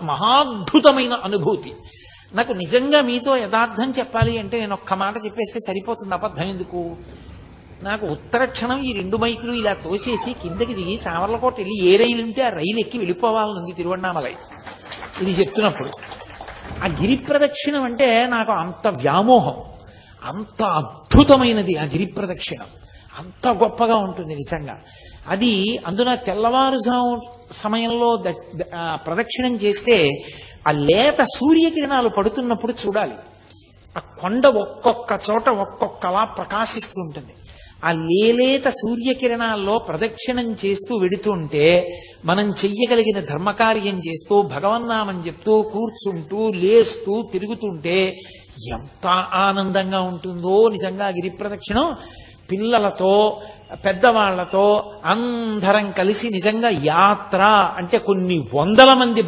మహాద్భుతమైన అనుభూతి. నాకు నిజంగా మీతో యథార్థం చెప్పాలి అంటే నేను ఒక్క మాట చెప్పేస్తే సరిపోతుంది, అబద్ధం ఎందుకు. నాకు ఉత్తర క్షణం ఈ 2 మైకులు ఇలా తోసేసి కిందకి దిగి సామర్లకోట వెళ్ళి ఏ రైలు ఉంటే ఆ రైలు ఎక్కి వెళ్ళిపోవాలనుంది తిరువണ്ണామలై. ఇది చెప్తున్నప్పుడు ఆ గిరి ప్రదక్షిణం అంటే నాకు అంత వ్యామోహం, అంత అద్భుతమైనది ఆ గిరి ప్రదక్షిణం, అంత గొప్పగా ఉంటుంది నిజంగా. అది అందున తెల్లవారుజాము సమయంలో ప్రదక్షిణం చేస్తే ఆ లేత సూర్యకిరణాలు పడుతున్నప్పుడు చూడాలి. ఆ కొండ ఒక్కొక్క చోట ఒక్కొక్కలా ప్రకాశిస్తూ ఉంటుంది. ఆ లేలేత సూర్యకిరణాల్లో ప్రదక్షిణం చేస్తూ వెడుతుంటే మనం చెయ్యగలిగిన ధర్మకార్యం చేస్తూ భగవన్నామని చెప్తూ కూర్చుంటూ లేస్తూ తిరుగుతుంటే ఎంత ఆనందంగా ఉంటుందో నిజంగా గిరి ప్రదక్షిణం. పిల్లలతో పెద్దవాళ్లతో అందరం కలిసి నిజంగా యాత్ర అంటే కొన్ని వందల మంది